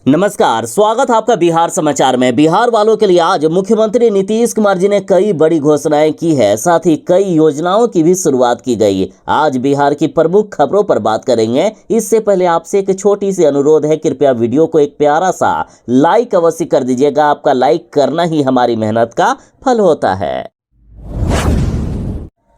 नमस्कार, स्वागत है आपका बिहार समाचार में। बिहार वालों के लिए आज मुख्यमंत्री नीतीश कुमार जी ने कई बड़ी घोषणाएं की है, साथ ही कई योजनाओं की भी शुरुआत की गई। आज बिहार की प्रमुख खबरों पर बात करेंगे। इससे पहले आपसे एक छोटी सी अनुरोध है, कृपया वीडियो को एक प्यारा सा लाइक अवश्य कर दीजिएगा। आपका लाइक करना ही हमारी मेहनत का फल होता है।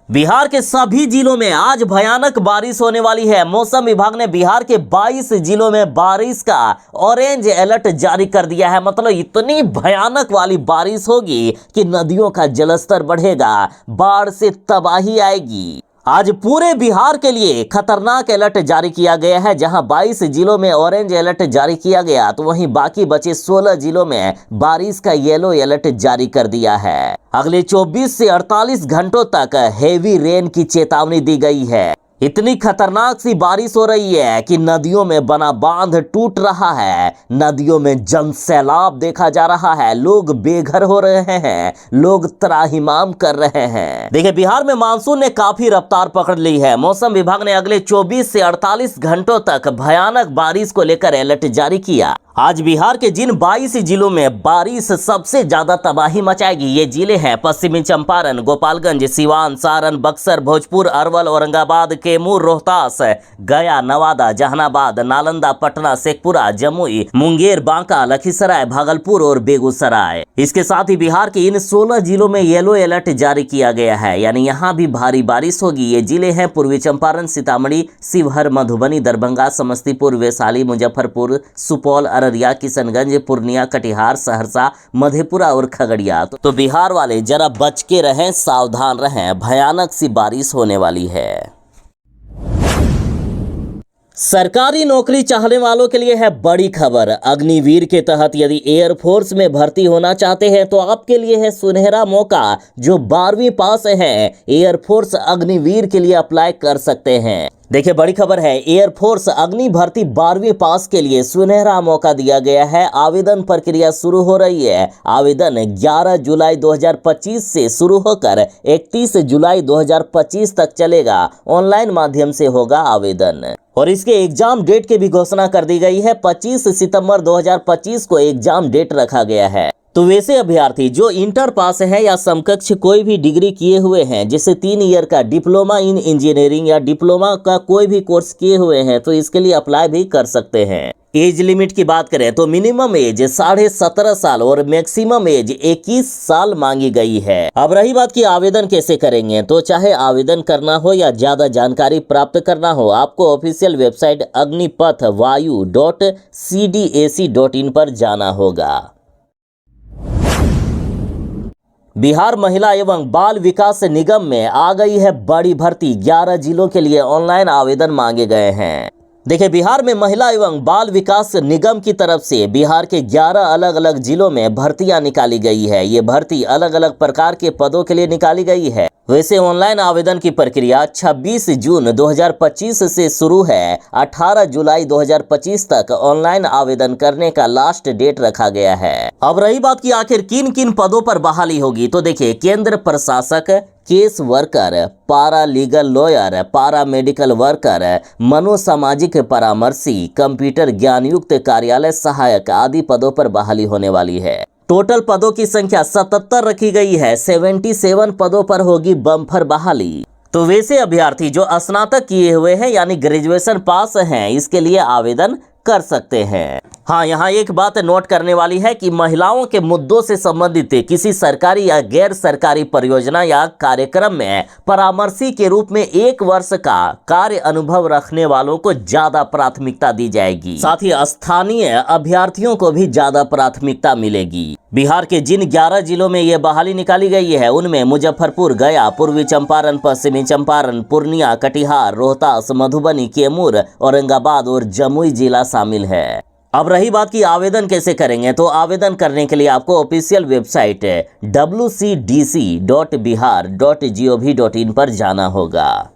बिहार के सभी जिलों में आज भयानक बारिश होने वाली है। मौसम विभाग ने बिहार के 22 जिलों में बारिश का ऑरेंज अलर्ट जारी कर दिया है। मतलब इतनी भयानक वाली बारिश होगी कि नदियों का जलस्तर बढ़ेगा, बाढ़ से तबाही आएगी। आज पूरे बिहार के लिए खतरनाक अलर्ट जारी किया गया है। जहां 22 जिलों में ऑरेंज अलर्ट जारी किया गया, तो वहीं बाकी बचे 16 जिलों में बारिश का येलो अलर्ट जारी कर दिया है। अगले 24 से 48 घंटों तक हेवी रेन की चेतावनी दी गई है। इतनी खतरनाक सी बारिश हो रही है कि नदियों में बना बांध टूट रहा है, नदियों में जन सैलाब देखा जा रहा है, लोग बेघर हो रहे हैं, लोग त्राहिमाम कर रहे हैं। देखिए, बिहार में मानसून ने काफी रफ्तार पकड़ ली है। मौसम विभाग ने अगले 24 से 48 घंटों तक भयानक बारिश को लेकर अलर्ट जारी किया। आज बिहार के जिन 22 जिलों में बारिश सबसे ज्यादा तबाही मचाएगी, ये जिले हैं पश्चिमी चंपारण, गोपालगंज, सिवान, सारण, बक्सर, भोजपुर, अरवल, औरंगाबाद, कैमूर, रोहतास, गया, नवादा, जहानाबाद, नालंदा, पटना, शेखपुरा, जमुई, मुंगेर, बांका, लखीसराय, भागलपुर और बेगूसराय। इसके साथ ही बिहार के इन 16 जिलों में येलो अलर्ट जारी किया गया है, यानी यहाँ भी भारी बारिश होगी। ये जिले हैं पूर्वी चंपारण, सीतामढ़ी, शिवहर, मधुबनी, दरभंगा, समस्तीपुर, वैशाली, मुजफ्फरपुर, सुपौल, अररिया, किशनगंज, पूर्णिया, कटिहार, सहरसा, मधेपुरा और खगड़िया। तो बिहार वाले जरा बच के रहें, सावधान रहें, भयानक सी बारिश होने वाली है। सरकारी नौकरी चाहने वालों के लिए है बड़ी खबर। अग्निवीर के तहत यदि एयरफोर्स में भर्ती होना चाहते हैं तो आपके लिए है सुनहरा मौका। जो 12वीं पास हैं, एयरफोर्स अग्निवीर के लिए अप्लाई कर सकते हैं। देखिए, बड़ी खबर है, एयरफोर्स अग्नि भर्ती 12वीं पास के लिए सुनहरा मौका दिया गया है। आवेदन प्रक्रिया शुरू हो रही है। आवेदन 11 जुलाई 2025 से शुरू होकर 31 जुलाई 2025 तक चलेगा। ऑनलाइन माध्यम से होगा आवेदन और इसके एग्जाम डेट की भी घोषणा कर दी गई है। 25 सितंबर 2025 को एग्जाम डेट रखा गया है। तो वैसे अभ्यर्थी जो इंटर पास है या समकक्ष कोई भी डिग्री किए हुए हैं, जैसे 3 ईयर का डिप्लोमा इन इंजीनियरिंग या डिप्लोमा का कोई भी कोर्स किए हुए हैं, तो इसके लिए अप्लाई भी कर सकते हैं। एज लिमिट की बात करें तो मिनिमम एज 17.5 साल और मैक्सिमम एज 21 साल मांगी गई है। अब रही बात कि आवेदन कैसे करेंगे, तो चाहे आवेदन करना हो या ज्यादा जानकारी प्राप्त करना हो, आपको ऑफिशियल वेबसाइट अग्निपथवायु.cdac.in पर जाना होगा। बिहार महिला एवं बाल विकास निगम में आ गई है बड़ी भर्ती। 11 जिलों के लिए ऑनलाइन आवेदन मांगे गए हैं। देखिए, बिहार में महिला एवं बाल विकास निगम की तरफ से बिहार के 11 अलग अलग जिलों में भर्तियां निकाली गई है। ये भर्ती अलग अलग प्रकार के पदों के लिए निकाली गई है। वैसे ऑनलाइन आवेदन की प्रक्रिया 26 जून 2025 से शुरू है। 18 जुलाई 2025 तक ऑनलाइन आवेदन करने का लास्ट डेट रखा गया है। अब रही बात कि आखिर किन किन पदों पर बहाली होगी, तो देखिए, केंद्र प्रशासक, केस वर्कर, पारा लीगल लॉयर, पारा मेडिकल वर्कर, मनोसामाजिक परामर्शी, कंप्यूटर ज्ञानयुक्त कार्यालय सहायक आदि पदों पर बहाली होने वाली है। टोटल पदों की संख्या 77 रखी गई है। 77 पदों पर होगी बम्पर बहाली। तो वैसे अभ्यर्थी जो स्नातक किए हुए हैं यानी ग्रेजुएशन पास हैं, इसके लिए आवेदन कर सकते हैं। हाँ, यहाँ एक बात नोट करने वाली है कि महिलाओं के मुद्दों से संबंधित किसी सरकारी या गैर सरकारी परियोजना या कार्यक्रम में परामर्शी के रूप में 1 वर्ष का कार्य अनुभव रखने वालों को ज्यादा प्राथमिकता दी जाएगी। साथ ही स्थानीय अभ्यर्थियों को भी ज्यादा प्राथमिकता मिलेगी। बिहार के जिन 11 जिलों में ये बहाली निकाली गई है, उनमें मुजफ्फरपुर, गया, पूर्वी चंपारण, पश्चिमी चंपारण, पूर्णिया, कटिहार, रोहतास, मधुबनी, कैमूर, औरंगाबाद और जमुई जिला शामिल है। अब रही बात कि आवेदन कैसे करेंगे, तो आवेदन करने के लिए आपको ऑफिशियल वेबसाइट wcdc.bihar.gov.in पर जाना होगा।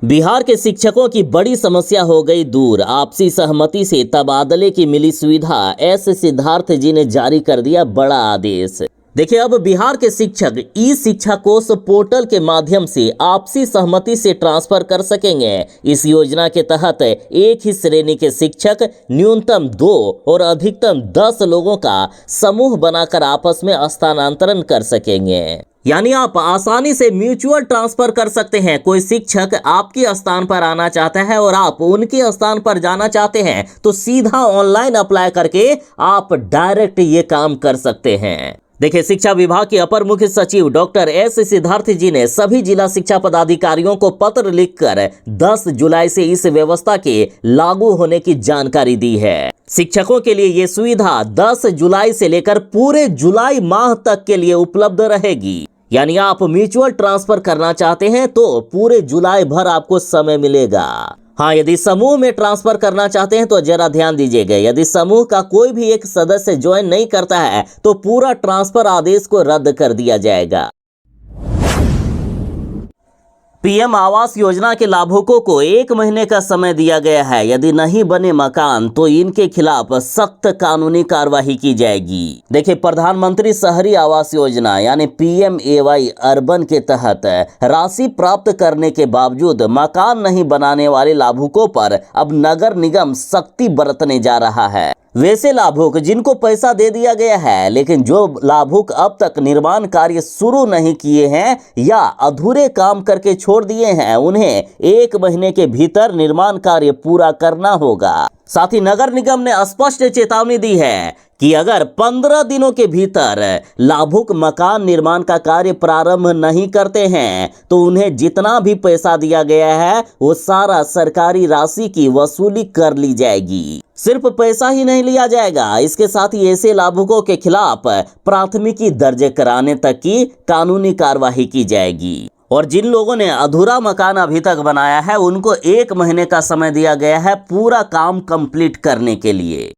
बिहार के शिक्षकों की बड़ी समस्या हो गई दूर। आपसी सहमति से तबादले की मिली सुविधा। एस सिद्धार्थ जी ने जारी कर दिया बड़ा आदेश। देखिए, अब बिहार के शिक्षक ई शिक्षा कोष पोर्टल के माध्यम से आपसी सहमति से ट्रांसफर कर सकेंगे। इस योजना के तहत एक ही श्रेणी के शिक्षक न्यूनतम 2 और अधिकतम 10 लोगों का समूह बनाकर आपस में स्थानांतरण कर सकेंगे। यानी आप आसानी से म्यूचुअल ट्रांसफर कर सकते हैं। कोई शिक्षक आपके स्थान पर आना चाहता है और आप उनके स्थान पर जाना चाहते हैं तो सीधा ऑनलाइन अप्लाई करके आप डायरेक्ट ये काम कर सकते हैं। देखिए, शिक्षा विभाग के अपर मुख्य सचिव डॉक्टर एस सिद्धार्थ जी ने सभी जिला शिक्षा पदाधिकारियों को पत्र लिखकर 10 जुलाई से इस व्यवस्था के लागू होने की जानकारी दी है। शिक्षकों के लिए ये सुविधा 10 जुलाई से लेकर पूरे जुलाई माह तक के लिए उपलब्ध रहेगी। यानी आप म्यूचुअल ट्रांसफर करना चाहते हैं तो पूरे जुलाई भर आपको समय मिलेगा। हाँ, यदि समूह में ट्रांसफर करना चाहते हैं तो जरा ध्यान दीजिएगा, यदि समूह का कोई भी एक सदस्य ज्वाइन नहीं करता है तो पूरा ट्रांसफर आदेश को रद्द कर दिया जाएगा। पीएम आवास योजना के लाभुकों को 1 महीने का समय दिया गया है। यदि नहीं बने मकान तो इनके खिलाफ सख्त कानूनी कार्रवाई की जाएगी। देखिए, प्रधानमंत्री शहरी आवास योजना यानी PMAY अर्बन के तहत राशि प्राप्त करने के बावजूद मकान नहीं बनाने वाले लाभुकों पर अब नगर निगम सख्ती बरतने जा रहा है। वैसे लाभुक जिनको पैसा दे दिया गया है लेकिन जो लाभुक अब तक निर्माण कार्य शुरू नहीं किए हैं या अधूरे काम करके छोड़ दिए हैं, उन्हें 1 महीने के भीतर निर्माण कार्य पूरा करना होगा। साथ ही नगर निगम ने स्पष्ट चेतावनी दी है कि अगर 15 दिनों के भीतर लाभुक मकान निर्माण का कार्य प्रारंभ नहीं करते हैं तो उन्हें जितना भी पैसा दिया गया है वो सारा सरकारी राशि की वसूली कर ली जाएगी। सिर्फ पैसा ही नहीं लिया जाएगा, इसके साथ ही ऐसे लाभुकों के खिलाफ प्राथमिकी दर्ज कराने तक की कानूनी कार्रवाई की जाएगी। और जिन लोगों ने अधूरा मकान अभी तक बनाया है उनको 1 महीने का समय दिया गया है पूरा काम कंप्लीट करने के लिए।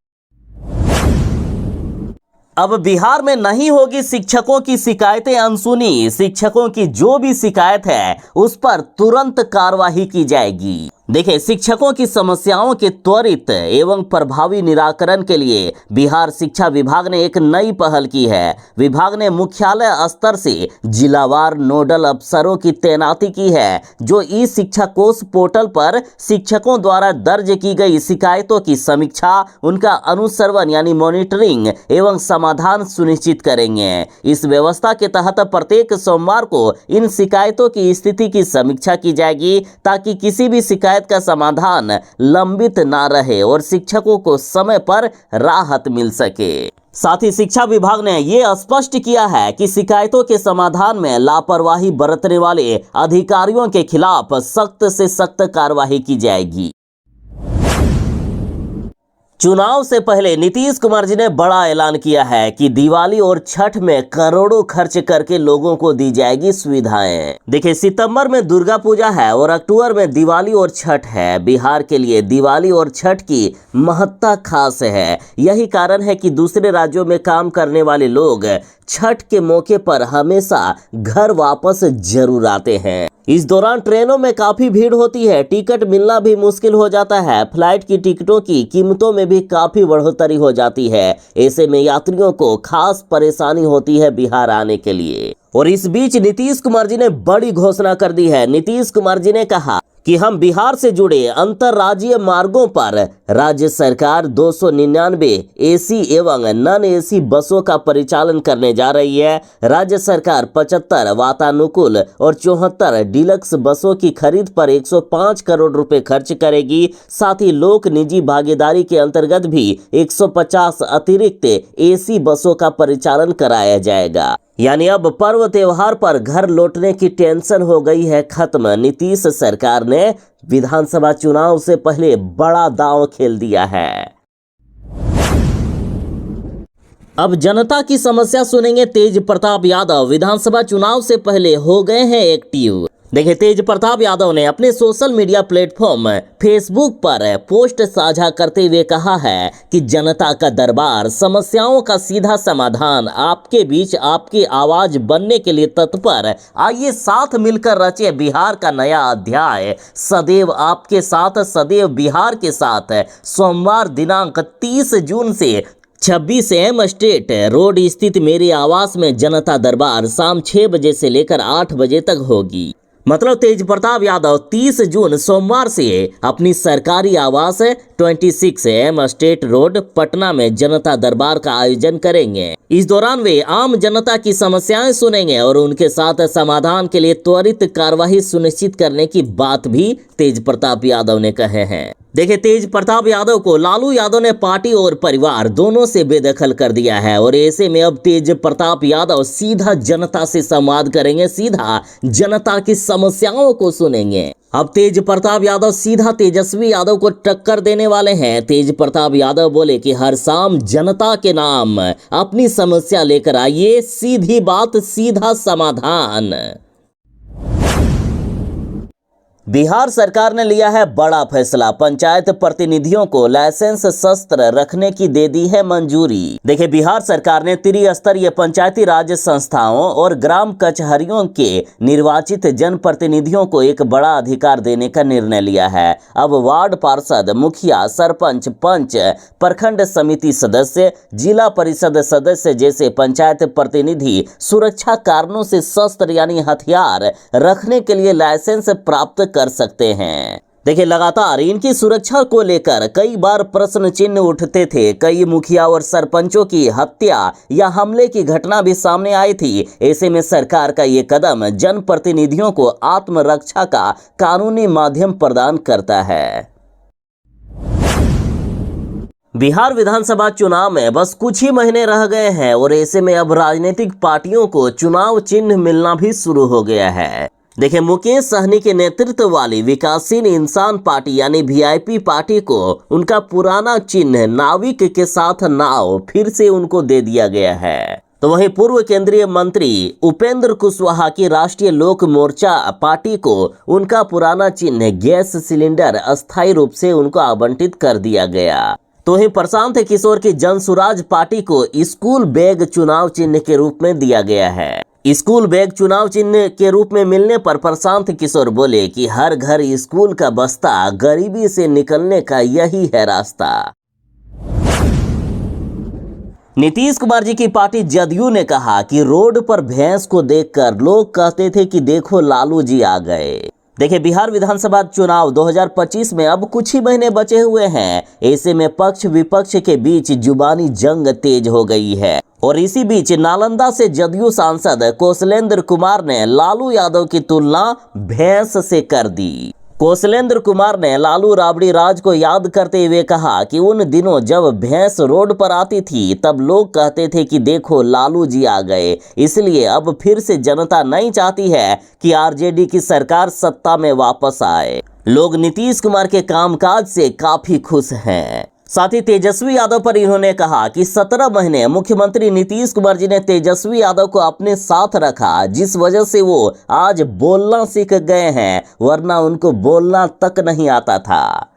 अब बिहार में नहीं होगी शिक्षकों की शिकायतें अनसुनी। शिक्षकों की जो भी शिकायत है उस पर तुरंत कार्रवाई की जाएगी। देखिए, शिक्षकों की समस्याओं के त्वरित एवं प्रभावी निराकरण के लिए बिहार शिक्षा विभाग ने एक नई पहल की है। विभाग ने मुख्यालय स्तर से जिलावार नोडल अफसरों की तैनाती की है जो ई शिक्षा कोष पोर्टल पर शिक्षकों द्वारा दर्ज की गई शिकायतों की समीक्षा, उनका अनुश्रवण यानी मॉनिटरिंग एवं समाधान सुनिश्चित करेंगे। इस व्यवस्था के तहत प्रत्येक सोमवार को इन शिकायतों की स्थिति की समीक्षा की जाएगी ताकि किसी भी शिकायत का समाधान लंबित ना रहे और शिक्षकों को समय पर राहत मिल सके। साथ ही शिक्षा विभाग ने ये स्पष्ट किया है कि शिकायतों के समाधान में लापरवाही बरतने वाले अधिकारियों के खिलाफ सख्त से सख्त कार्रवाई की जाएगी। चुनाव से पहले नीतीश कुमार जी ने बड़ा ऐलान किया है कि दिवाली और छठ में करोड़ों खर्च करके लोगों को दी जाएगी सुविधाएं। देखिए, सितंबर में दुर्गा पूजा है और अक्टूबर में दिवाली और छठ है। बिहार के लिए दिवाली और छठ की महत्ता खास है। यही कारण है कि दूसरे राज्यों में काम करने वाले लोग छठ के मौके पर हमेशा घर वापस जरूर आते हैं। इस दौरान ट्रेनों में काफी भीड़ होती है, टिकट मिलना भी मुश्किल हो जाता है। फ्लाइट की टिकटों की कीमतों में भी काफी बढ़ोतरी हो जाती है। ऐसे में यात्रियों को खास परेशानी होती है बिहार आने के लिए। और इस बीच नीतीश कुमार जी ने बड़ी घोषणा कर दी है। नीतीश कुमार जी ने कहा कि हम बिहार से जुड़े अंतर्राज्यीय मार्गों पर राज्य सरकार 299 एसी एवं नॉन एसी बसों का परिचालन करने जा रही है। राज्य सरकार 75 वातानुकूल और 74 डीलक्स बसों की खरीद पर 105 करोड़ रुपए खर्च करेगी। साथ ही लोक निजी भागीदारी के अंतर्गत भी 150 अतिरिक्त एसी बसों का परिचालन कराया जाएगा। यानी अब पर्व त्योहार पर घर लौटने की टेंशन हो गई है खत्म। नीतीश सरकार ने विधानसभा चुनाव से पहले बड़ा दांव खेल दिया है। अब जनता की समस्या सुनेंगे तेज प्रताप यादव। विधानसभा चुनाव से पहले हो गए हैं एक्टिव। देखिए, तेज प्रताप यादव ने अपने सोशल मीडिया प्लेटफॉर्म फेसबुक पर पोस्ट साझा करते हुए कहा है कि जनता का दरबार, समस्याओं का सीधा समाधान, आपके बीच आपकी आवाज बनने के लिए तत्पर। आइए साथ मिलकर रचे बिहार का नया अध्याय। सदैव आपके साथ, सदैव बिहार के साथ। सोमवार दिनांक 30 जून से 26 एम स्टेट रोड स्थित मेरे आवास में जनता दरबार शाम 6 बजे से लेकर 8 बजे तक होगी। मतलब तेज प्रताप यादव 30 जून सोमवार से अपनी सरकारी आवास 26 एम स्टेट रोड पटना में जनता दरबार का आयोजन करेंगे। इस दौरान वे आम जनता की समस्याएं सुनेंगे और उनके साथ समाधान के लिए त्वरित कार्यवाही सुनिश्चित करने की बात भी तेज प्रताप यादव ने कहे हैं। देखिए, तेज प्रताप यादव को लालू यादव ने पार्टी और परिवार दोनों से बेदखल कर दिया है और ऐसे में अब तेज प्रताप यादव सीधा जनता से संवाद करेंगे, सीधा जनता की समस्याओं को सुनेंगे। अब तेज प्रताप यादव सीधा तेजस्वी यादव को टक्कर देने वाले हैं। तेज प्रताप यादव बोले कि हर शाम जनता के नाम अपनी समस्या लेकर आइए, सीधी बात, सीधा समाधान। बिहार सरकार ने लिया है बड़ा फैसला, पंचायत प्रतिनिधियों को लाइसेंस शस्त्र रखने की दे दी है मंजूरी। देखिए, बिहार सरकार ने त्रिस्तरीय पंचायती राज संस्थाओं और ग्राम कचहरियों के निर्वाचित जनप्रतिनिधियों को एक बड़ा अधिकार देने का निर्णय लिया है। अब वार्ड पार्षद, मुखिया, सरपंच, पंच, प्रखंड समिति सदस्य, जिला परिषद सदस्य जैसे पंचायत प्रतिनिधि सुरक्षा कारणों से शस्त्र यानी हथियार रखने के लिए लाइसेंस प्राप्त कर सकते हैं। देखिए, लगातार इनकी सुरक्षा को लेकर कई बार प्रश्न चिन्ह उठते थे। कई मुखिया और सरपंचों की हत्या या हमले की घटना भी सामने आई थी। ऐसे में सरकार का ये कदम जनप्रतिनिधियों को आत्मरक्षा का कानूनी माध्यम प्रदान करता है। बिहार विधानसभा चुनाव में बस कुछ ही महीने रह गए हैं और ऐसे में अब राजनीतिक पार्टियों को चुनाव चिन्ह मिलना भी शुरू हो गया है। देखिए, मुकेश सहनी के नेतृत्व वाली विकासशील इंसान पार्टी यानी वीआईपी पार्टी को उनका पुराना चिन्ह नाविक के साथ नाव फिर से उनको दे दिया गया है। तो वहीं पूर्व केंद्रीय मंत्री उपेंद्र कुशवाहा की राष्ट्रीय लोक मोर्चा पार्टी को उनका पुराना चिन्ह गैस सिलेंडर अस्थायी रूप से उनको आवंटित कर दिया गया। तो वहीं प्रशांत किशोर की जनसुराज पार्टी को स्कूल बैग चुनाव चिन्ह के रूप में दिया गया है। स्कूल बैग चुनाव चिन्ह के रूप में मिलने पर प्रशांत किशोर बोले कि हर घर स्कूल का बस्ता, गरीबी से निकलने का यही है रास्ता। नीतीश कुमार जी की पार्टी जदयू ने कहा कि रोड पर भैंस को देखकर लोग कहते थे कि देखो लालू जी आ गए। देखिए, बिहार विधानसभा चुनाव 2025 में अब कुछ ही महीने बचे हुए हैं। ऐसे में पक्ष विपक्ष के बीच जुबानी जंग तेज हो गई है और इसी बीच नालंदा से जदयू सांसद कौशलेंद्र कुमार ने लालू यादव की तुलना भैंस से कर दी। कौशलेंद्र कुमार ने लालू राबड़ी राज को याद करते हुए कहा कि उन दिनों जब भैंस रोड पर आती थी तब लोग कहते थे कि देखो लालू जी आ गए। इसलिए अब फिर से जनता नहीं चाहती है कि आरजेडी की सरकार सत्ता में वापस आए। लोग नीतीश कुमार के कामकाज से काफी खुश हैं। साथ ही तेजस्वी यादव पर इन्होंने कहा कि 17 महीने मुख्यमंत्री नीतीश कुमार जी ने तेजस्वी यादव को अपने साथ रखा, जिस वजह से वो आज बोलना सीख गए हैं, वरना उनको बोलना तक नहीं आता था।